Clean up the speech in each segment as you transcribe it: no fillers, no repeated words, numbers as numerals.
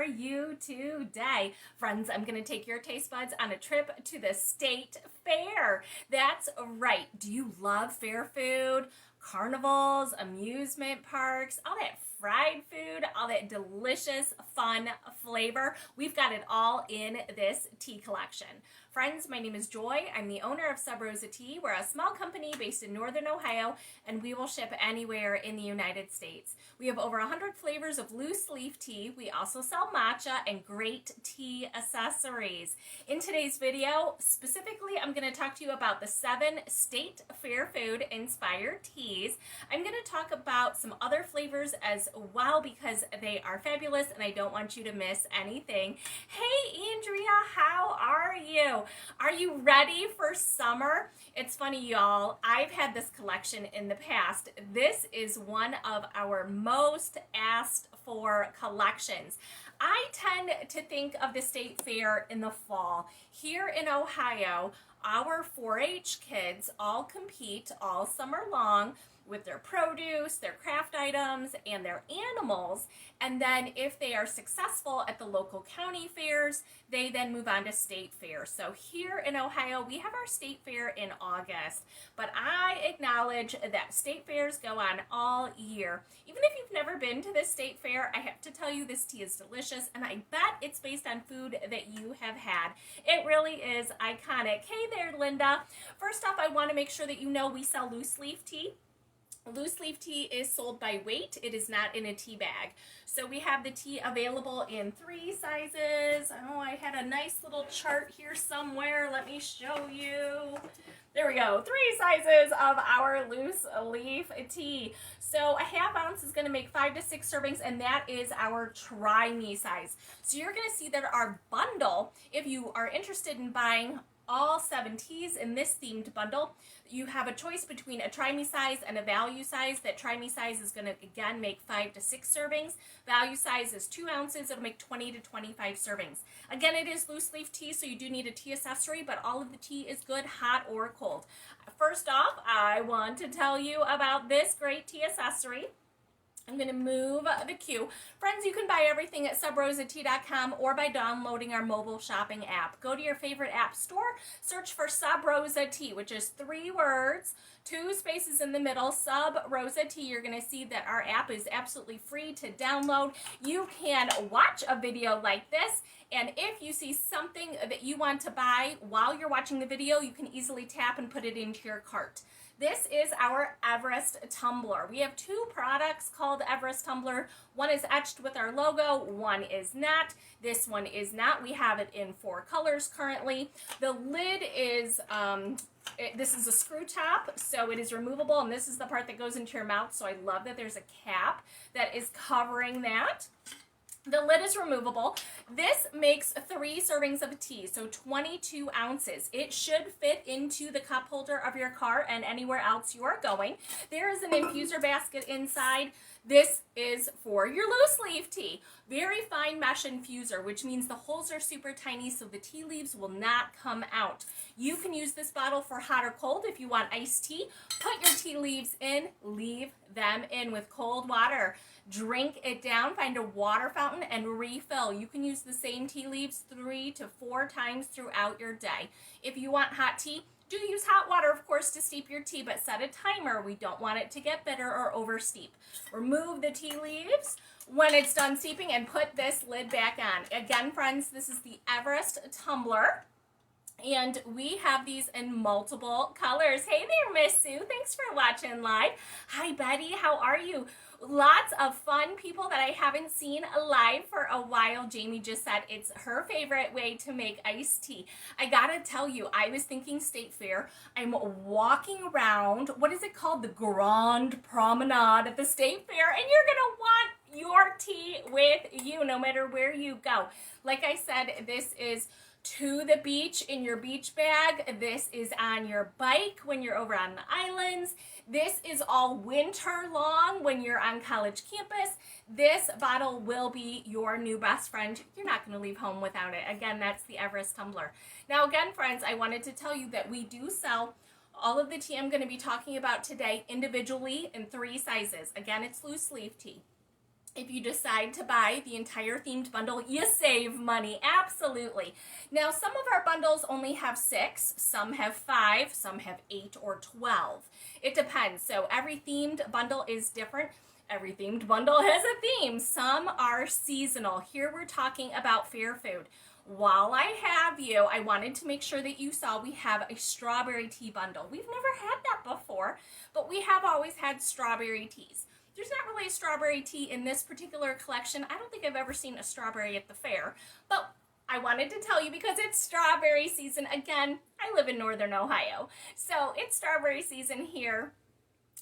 are you today? Friends, I'm going to take your taste buds on a trip to the state fair. That's right. Do you love fair food? Carnivals, amusement parks, all that fried food, all that delicious, fun flavor. We've got it all in this tea collection. Friends, my name is Joy. I'm the owner of Sub Rosa Tea. We're a small company based in Northern Ohio, and we will ship anywhere in the United States. We have over 100 flavors of loose leaf tea. We also sell matcha and great tea accessories. In today's video, specifically, I'm going to talk to you about the 7 state fair food inspired teas. I'm going to talk about some other flavors as well because they are fabulous and I don't want you to miss anything. Hey, Andrea, how are you? Are you ready for summer? It's funny, y'all. I've had this collection in the past. This is one of our most asked for collections. I tend to think of the state fair in the fall. Here in Ohio, our 4-H kids all compete all summer long with their produce, their craft items, and their animals. And then if they are successful at the local county fairs, they then move on to state fair. So here in Ohio, we have our state fair in August. But I acknowledge that state fairs go on all year. Even if you've never been to this state fair, I have to tell you this tea is delicious, and I bet it's based on food that you have had. It really is iconic. Hey there, Linda. First off, I want to make sure that you know we sell loose leaf tea. Loose leaf tea is sold by weight. It is not in a tea bag. So we have the tea available in 3 sizes. Oh, I had a nice little chart here somewhere. Let me show you. There we go. 3 sizes of our loose leaf tea. So a ½ ounce is going to make 5 to 6 servings, and that is our try me size. So you're going to see that our bundle, if you are interested in buying all 7 teas in this themed bundle, you have a choice between a try me size and a value size. That try me size is going to again make 5 to 6 servings. Value size is 2 ounces. It'll make 20 to 25 servings. Again, it is loose leaf tea, so you do need a tea accessory, but all of the tea is good hot or cold. First off, I want to tell you about this great tea accessory. I'm going to move the queue. Friends, you can buy everything at subrosatea.com or by downloading our mobile shopping app. Go to your favorite app store, search for Sub Rosa Tea, which is 3 words, 2 spaces in the middle, Sub Rosa Tea. You're going to see that our app is absolutely free to download. You can watch a video like this, and if you see something that you want to buy while you're watching the video, you can easily tap and put it into your cart. This is our Everest tumbler. We have 2 products called Everest tumbler. One is etched with our logo, one is not. This one is not. We have it in 4 colors currently. The lid is, this is a screw top, so it is removable, and this is the part that goes into your mouth, so I love that there's a cap that is covering that. The lid is removable. This makes 3 servings of tea, so 22 ounces. It should fit into the cup holder of your car and anywhere else you are going. There is an infuser basket inside. This is for your loose leaf tea. Very fine mesh infuser, which means the holes are super tiny so the tea leaves will not come out. You can use this bottle for hot or cold if you want iced tea. Put your tea leaves in, leave them in with cold water. Drink it down, find a water fountain, and refill. You can use the same tea leaves 3 to 4 times throughout your day. If you want hot tea, do use hot water, of course, to steep your tea, but set a timer. We don't want it to get bitter or over steep. Remove the tea leaves when it's done steeping and put this lid back on. Again, friends, this is the Everest tumbler. And we have these in multiple colors. Hey there, Miss Sue. Thanks for watching live. Hi, Betty. How are you? Lots of fun people that I haven't seen live for a while. Jamie just said it's her favorite way to make iced tea. I gotta tell you, I was thinking state fair. I'm walking around, what is it called? The Grand Promenade at the state fair, and you're gonna want your tea with you no matter where you go. Like I said, this is to the beach in your beach bag. This is on your bike when you're over on the islands. This is all winter long when you're on college campus. This bottle will be your new best friend. You're not going to leave home without it. Again, that's the Everest tumbler. Now again, friends, I wanted to tell you that we do sell all of the tea I'm going to be talking about today individually in 3 sizes. Again, it's loose leaf tea. If you decide to buy the entire themed bundle, you save money, absolutely. Now, some of our bundles only have 6, some have 5, some have 8 or 12. It depends. So every themed bundle is different. Every themed bundle has a theme. Some are seasonal. Here we're talking about fair food. While I have you, I wanted to make sure that you saw we have a strawberry tea bundle. We've never had that before, but we have always had strawberry teas. There's not really a strawberry tea in this particular collection. I don't think I've ever seen a strawberry at the fair, but I wanted to tell you because it's strawberry season. Again, I live in Northern Ohio, so it's strawberry season here.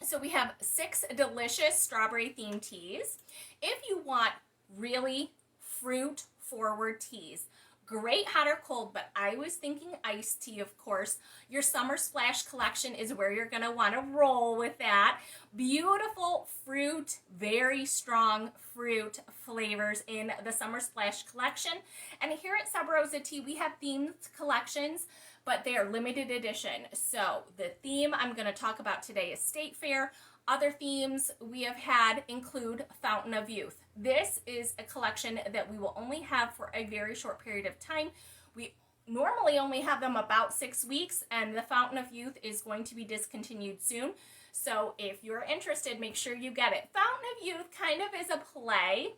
So we have 6 delicious strawberry themed teas. If you want really fruit forward teas, great hot or cold, but I was thinking iced tea, of course. Your Summer Splash collection is where you're going to want to roll with that. Beautiful fruit, very strong fruit flavors in the Summer Splash collection. And here at Sub Rosa Tea, we have themed collections, but they are limited edition. So the theme I'm going to talk about today is State Fair. Other themes we have had include Fountain of Youth. This is a collection that we will only have for a very short period of time. We normally only have them about 6 weeks, and the Fountain of Youth is going to be discontinued soon. So if you're interested, make sure you get it. Fountain of Youth kind of is a play.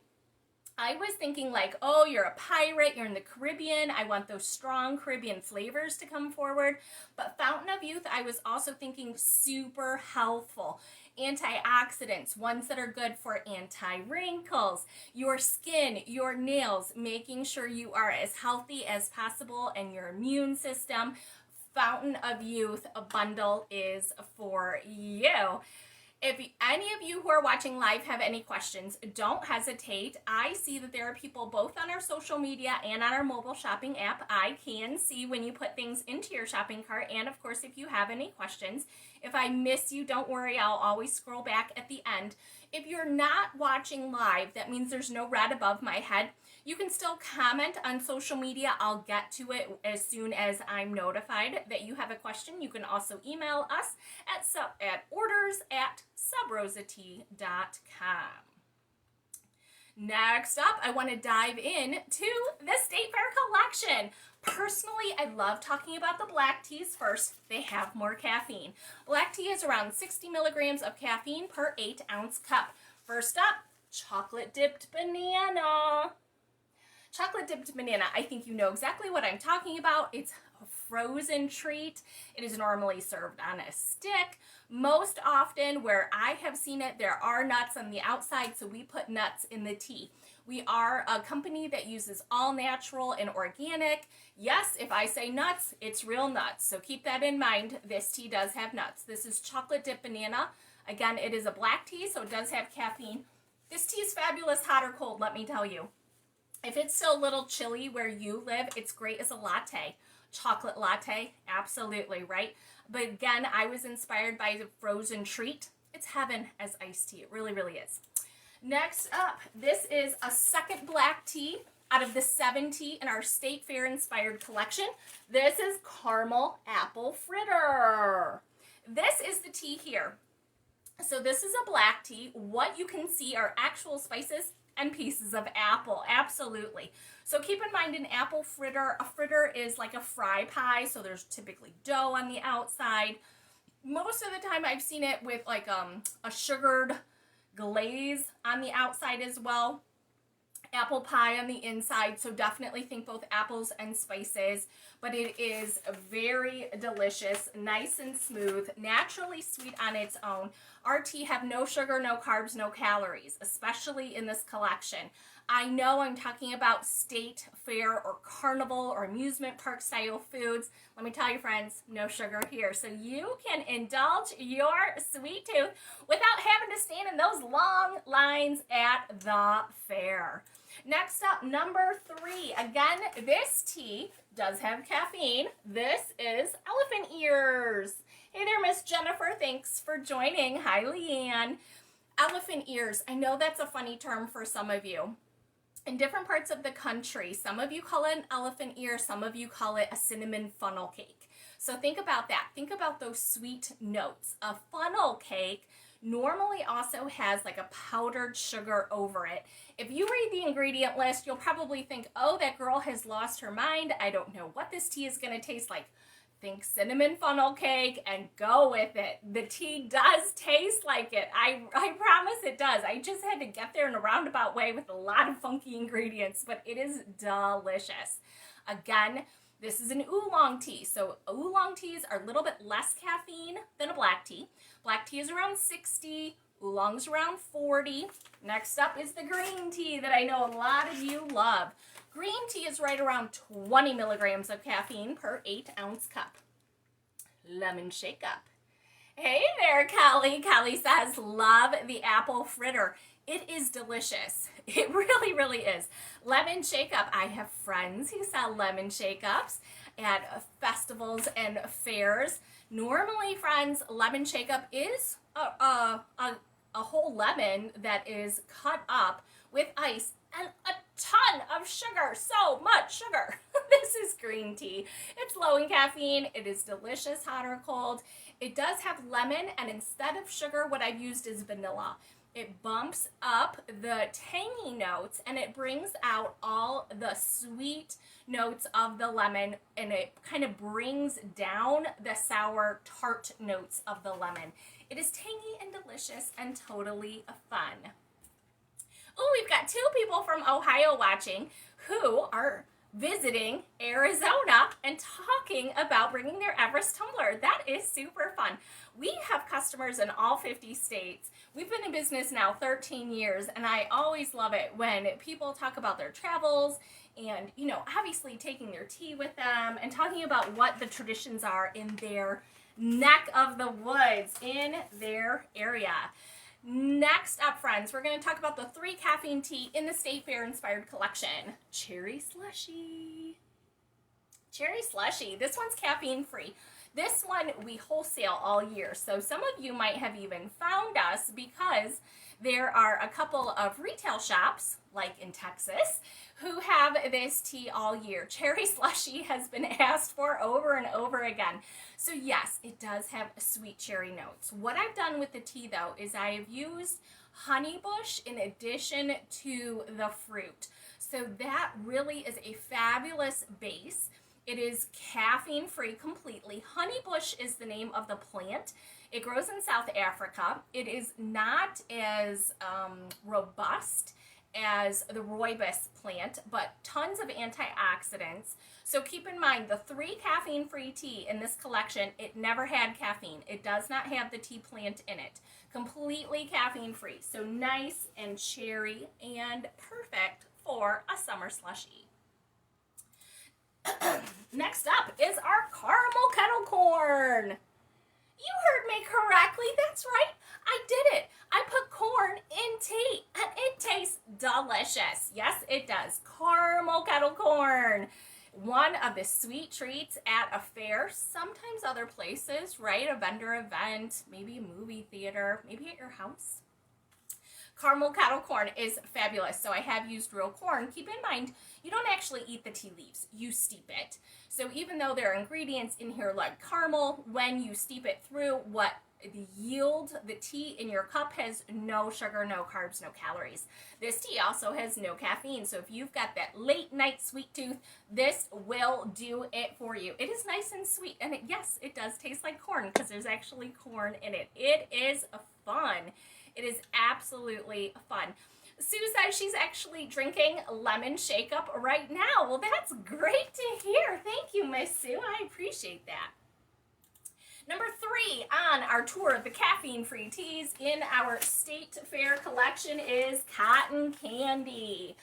I was thinking like, oh, you're a pirate, you're in the Caribbean, I want those strong Caribbean flavors to come forward. But Fountain of Youth, I was also thinking super healthful. Antioxidants, ones that are good for anti-wrinkles, your skin, your nails, making sure you are as healthy as possible and your immune system. Fountain of Youth, a bundle is for you. If any of you who are watching live have any questions, don't hesitate. I see that there are people both on our social media and on our mobile shopping app. I can see when you put things into your shopping cart, and of course, if you have any questions. If I miss you, don't worry, I'll always scroll back at the end. If you're not watching live, that means there's no red above my head. You can still comment on social media. I'll get to it as soon as I'm notified that you have a question. You can also email us at orders@subrosatea.com. Next up, I want to dive in to the State Fair collection. Personally, I love talking about the black teas first. They have more caffeine. Black tea is around 60 milligrams of caffeine per 8-ounce cup. First up, chocolate dipped banana. Chocolate dipped banana, I think you know exactly what I'm talking about. It's a frozen treat. It is normally served on a stick. Most often, where I have seen it, there are nuts on the outside, so we put nuts in the tea. We are a company that uses all natural and organic. Yes, if I say nuts, it's real nuts. So keep that in mind. This tea does have nuts. This is chocolate dipped banana. Again, it is a black tea, so it does have caffeine. This tea is fabulous, hot or cold, let me tell you. If it's still a little chilly where you live, it's great as a latte. Chocolate latte, absolutely, right? But again, I was inspired by the frozen treat. It's heaven as iced tea. It really, really is. Next up, this is a second black tea out of the 7 tea in our State Fair inspired collection. This is caramel apple fritter. This is the tea here. So this is a black tea. What you can see are actual spices and pieces of apple, absolutely. So keep in mind an apple fritter. A fritter is like a fry pie, so there's typically dough on the outside. Most of the time I've seen it with like a sugared glaze on the outside as well. Apple pie on the inside, so definitely think both apples and spices, but it is very delicious, nice and smooth, naturally sweet on its own. Our tea have no sugar, no carbs, no calories, especially in this collection. I know I'm talking about State Fair or carnival or amusement park style foods. Let me tell you, friends, no sugar here. So you can indulge your sweet tooth without having to stand in those long lines at the fair. Next up, number 3. Again, this tea does have caffeine. This is elephant ears. Hey there, Miss Jennifer. Thanks for joining. Hi, Leanne. Elephant ears. I know that's a funny term for some of you. In different parts of the country, some of you call it an elephant ear, some of you call it a cinnamon funnel cake. So think about that. Think about those sweet notes. A funnel cake normally also has like a powdered sugar over it. If you read the ingredient list, you'll probably think, oh, that girl has lost her mind. I don't know what this tea is going to taste like. Think cinnamon funnel cake and go with it. The tea does taste like it. I promise it does. I just had to get there in a roundabout way with a lot of funky ingredients, but it is delicious. Again, this is an oolong tea. So oolong teas are a little bit less caffeine than a black tea. Black tea is around 60, oolong's around 40. Next up is the green tea that I know a lot of you love. Green tea is right around 20 milligrams of caffeine per 8-ounce cup. Lemon shake up. Hey there, Kelly. Kelly says, love the apple fritter. It is delicious. It really, really is. Lemon shake up. I have friends who sell lemon shake ups at festivals and fairs. Normally, friends, lemon shake up is a whole lemon that is cut up with ice and a ton of sugar, so much sugar. This is green tea. It's low in caffeine. It is delicious, hot or cold. It does have lemon, and instead of sugar, what I've used is vanilla. It bumps up the tangy notes, and it brings out all the sweet notes of the lemon, and it kind of brings down the sour, tart notes of the lemon. It is tangy and delicious and totally fun. Oh, we've got 2 people from Ohio watching who are visiting Arizona and talking about bringing their Everest tumbler. That is super fun. We have customers in all 50 states. We've been in business now 13 years, and I always love it when people talk about their travels and, you know, obviously taking their tea with them and talking about what the traditions are in their neck of the woods, in their area. Next up, friends, we're going to talk about the 3 caffeine tea in the State Fair inspired collection. Cherry Slushy. Cherry Slushy. This one's caffeine free. This one we wholesale all year. So some of you might have even found us because there are a couple of retail shops, like in Texas, who have this tea all year. Cherry Slushy has been asked for over and over again. So yes, it does have sweet cherry notes. What I've done with the tea, though, is I have used honeybush in addition to the fruit. So that really is a fabulous base. It is caffeine-free completely. Honeybush is the name of the plant. It grows in South Africa. It is not as robust as the rooibos plant, but tons of antioxidants. So keep in mind, the 3 caffeine-free tea in this collection, it never had caffeine. It does not have the tea plant in it. Completely caffeine-free. So nice and cherry and perfect for a summer slushie. Next up is our caramel kettle corn. You heard me correctly. That's right. I did it. I put corn in tea, and it tastes delicious. Yes, it does. Caramel kettle corn. One of the sweet treats at a fair, sometimes other places, right? A vendor event, maybe a movie theater, maybe at your house. Caramel kettle corn is fabulous. So I have used real corn. Keep in mind, you don't actually eat the tea leaves. You steep it. So even though there are ingredients in here like caramel, when you steep it through, what the tea in your cup has no sugar, no carbs, no calories. This tea also has no caffeine. So if you've got that late night sweet tooth, this will do it for you. It is nice and sweet. And yes, it does taste like corn because there's actually corn in it. It is fun. It is absolutely fun. Sue says she's actually drinking lemon shake up right now. Well, that's great to hear. Thank you, Miss Sue. I appreciate that. Number 3 on our tour of the caffeine-free teas in our State Fair collection is cotton candy.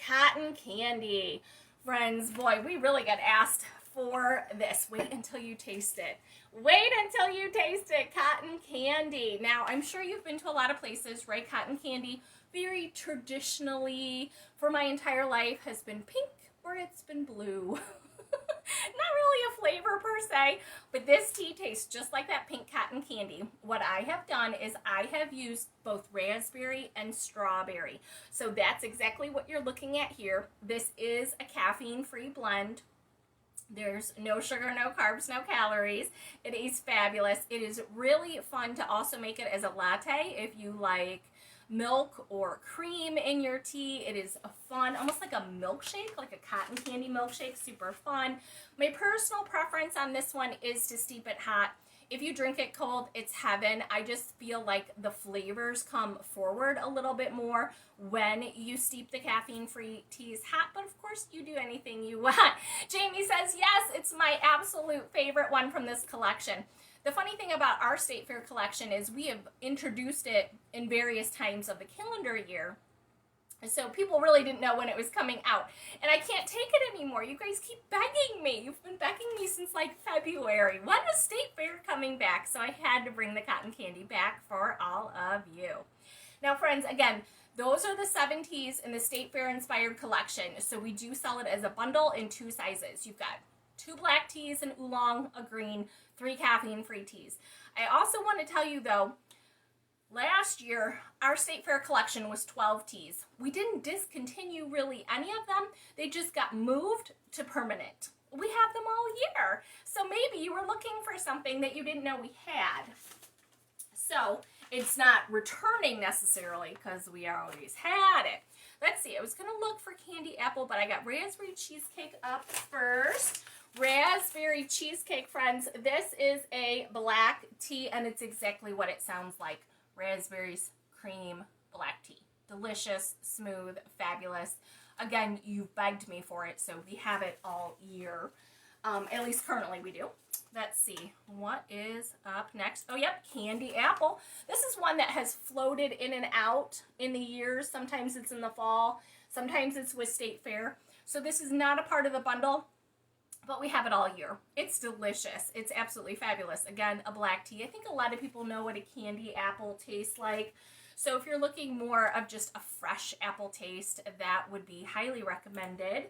Cotton candy. Friends, boy, we really get asked for this. Wait until you taste it. Wait until you taste it. Cotton candy. Now, I'm sure you've been to a lot of places, right? Cotton candy, very traditionally, for my entire life, has been pink or it's been blue. Not really a flavor per se, but this tea tastes just like that pink cotton candy. What I have done is I have used both raspberry and strawberry. So that's exactly what you're looking at here. This is a caffeine-free blend. There's no sugar, no carbs, no calories. It is fabulous. It is really fun to also make it as a latte if you like milk or cream in your tea. It is a fun, almost like a milkshake, like a cotton candy milkshake, super fun. My personal preference on this one is to steep it hot. If you drink it cold, it's heaven. I just feel like the flavors come forward a little bit more when you steep the caffeine-free teas hot, but of course you do anything you want. Jamie says, yes, it's my absolute favorite one from this collection. The funny thing about our State Fair collection is we have introduced it in various times of the calendar year. So people really didn't know when it was coming out. And I can't take it anymore. You guys keep begging me. You've been begging me since like February. When is State Fair coming back? So I had to bring the cotton candy back for all of you. Now, friends, again, those are the 7 teas in the State Fair inspired collection. So we do sell it as a bundle in 2 sizes. You've got 2 black teas, an oolong, a green, 3 caffeine-free teas. I also want to tell you, though, last year, our State Fair collection was 12 teas. We didn't discontinue really any of them. They just got moved to permanent. We have them all year. So maybe you were looking for something that you didn't know we had. So it's not returning necessarily because we always had it. Let's see. I was going to look for candy apple, but I got raspberry cheesecake up first. Raspberry cheesecake, friends. This is a black tea, and it's exactly what it sounds like. Raspberries, cream, black tea. Delicious, smooth, fabulous. Again, you begged me for it, so we have it all year. At least currently we do. Let's see. What is up next? Oh, yep, candy apple. This is one that has floated in and out in the years. Sometimes it's in the fall. Sometimes it's with State Fair. So this is not a part of the bundle, but we have it all year. It's delicious. It's absolutely fabulous. Again, a black tea. I think a lot of people know what a candy apple tastes like. So if you're looking more of just a fresh apple taste, that would be highly recommended.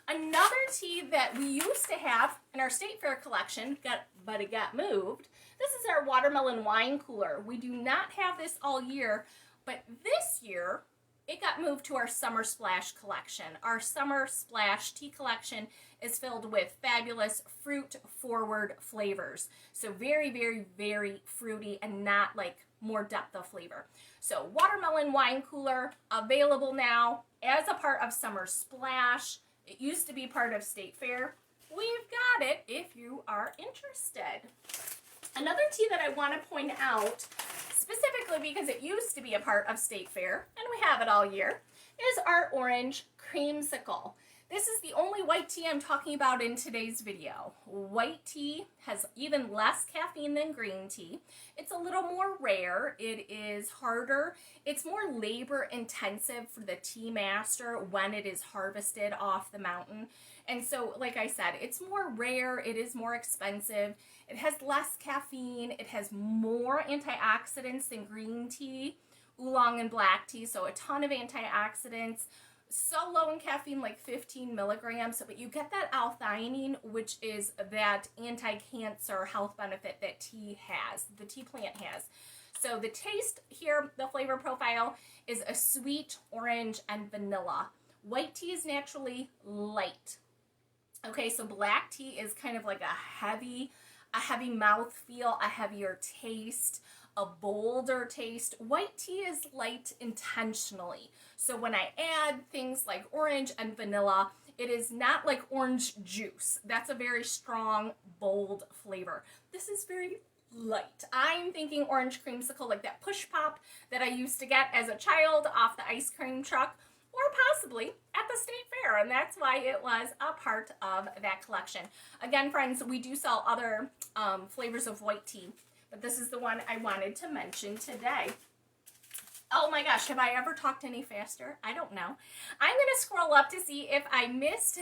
Another tea that we used to have in our State Fair collection, but it got moved. This is our watermelon wine cooler. We do not have this all year, but this year it got moved to our Summer Splash collection. Our Summer Splash tea collection is filled with fabulous fruit-forward flavors. So very, very, very fruity and not like more depth of flavor. So watermelon wine cooler available now as a part of Summer Splash. It used to be part of State Fair. We've got it if you are interested. Another tea that I want to point out, specifically because it used to be a part of State Fair, and we have it all year, is our orange creamsicle. This is the only white tea I'm talking about in today's video. White tea has even less caffeine than green tea. It's a little more rare. It is harder. It's more labor intensive for the tea master when it is harvested off the mountain. And so, like I said, it's more rare. It is more expensive. It has less caffeine. It has more antioxidants than green tea, oolong, and black tea. So a ton of antioxidants. So low in caffeine, like 15 milligrams, but you get that L-theanine, which is that anti-cancer health benefit that tea has, the tea plant has. So the taste here, the flavor profile, is a sweet orange and vanilla. White tea is naturally light. Okay, so black tea is kind of like a heavy mouthfeel, a heavier taste, a bolder taste. White tea is light intentionally. So when I add things like orange and vanilla, it is not like orange juice. That's a very strong, bold flavor. This is very light. I'm thinking orange creamsicle, like that push pop that I used to get as a child off the ice cream truck, or possibly at the State Fair, and that's why it was a part of that collection. Again, friends, we do sell other flavors of white tea, but this is the one I wanted to mention today. Oh my gosh, have I ever talked any faster? I don't know. I'm going to scroll up to see if I missed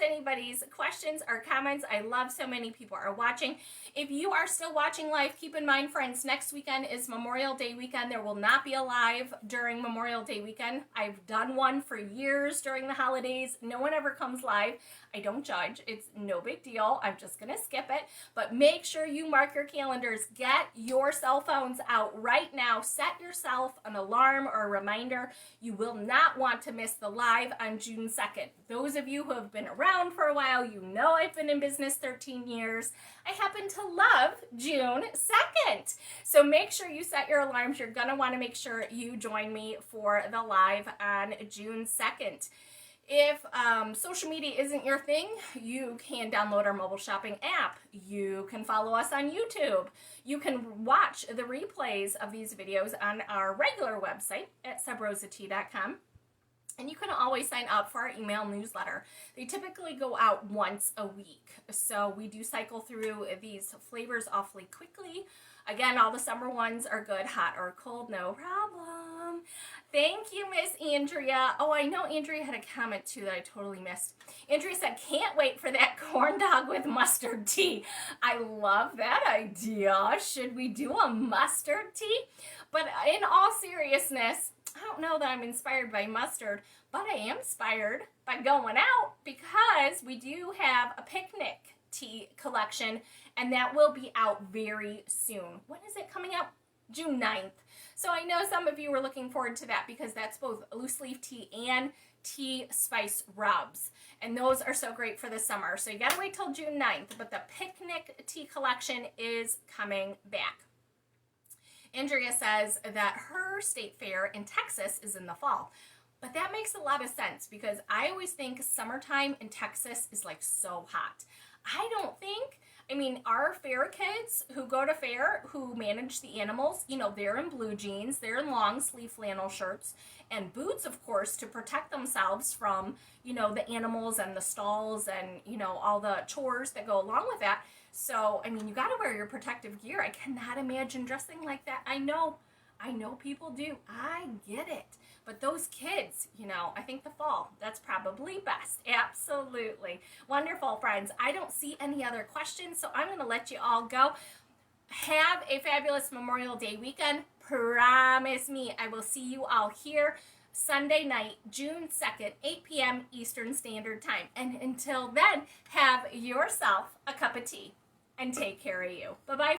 anybody's questions or comments. I love so many people are watching. If you are still watching live, keep in mind, friends, next weekend is Memorial Day weekend. There will not be a live during Memorial Day weekend. I've done one for years during the holidays. No one ever comes live. I don't judge. It's no big deal. I'm just going to skip it. But make sure you mark your calendars. Get your cell phones out right now now, set yourself an alarm or a reminder. You will not want to miss the live on June 2nd. Those of you who have been around for a while, you know I've been in business 13 years. I happen to love June 2nd. So make sure you set your alarms. You're going to want to make sure you join me for the live on June 2nd. If social media isn't your thing, you can download our mobile shopping app. You can follow us on YouTube. You can watch the replays of these videos on our regular website at subrosat.com. And you can always sign up for our email newsletter. They typically go out once a week. So we do cycle through these flavors awfully quickly. Again, all the summer ones are good, hot or cold, no problem. Thank you, Miss Andrea. Oh, I know Andrea had a comment too that I totally missed. Andrea said, can't wait for that corn dog with mustard tea. I love that idea. Should we do a mustard tea? But in all seriousness, I don't know that I'm inspired by mustard, but I am inspired by going out because we do have a picnic tea collection, and that will be out very soon. When is it coming out? June 9th. So I know some of you are looking forward to that because that's both loose leaf tea and tea spice rubs. And those are so great for the summer. So you gotta wait till June 9th, but the picnic tea collection is coming back. Andrea says that her state fair in Texas is in the fall. But that makes a lot of sense because I always think summertime in Texas is like so hot. I don't think, our fair kids who go to fair, who manage the animals, they're in blue jeans, they're in long sleeve flannel shirts and boots, of course, to protect themselves from, the animals and the stalls and, all the chores that go along with that. So, you got to wear your protective gear. I cannot imagine dressing like that. I know people do. I get it. But those kids, I think the fall, that's probably best. Absolutely. Wonderful, friends. I don't see any other questions, so I'm going to let you all go. Have a fabulous Memorial Day weekend. Promise me I will see you all here Sunday night, June 2nd, 8 p.m. Eastern Standard Time. And until then, have yourself a cup of tea and take care of you. Bye-bye.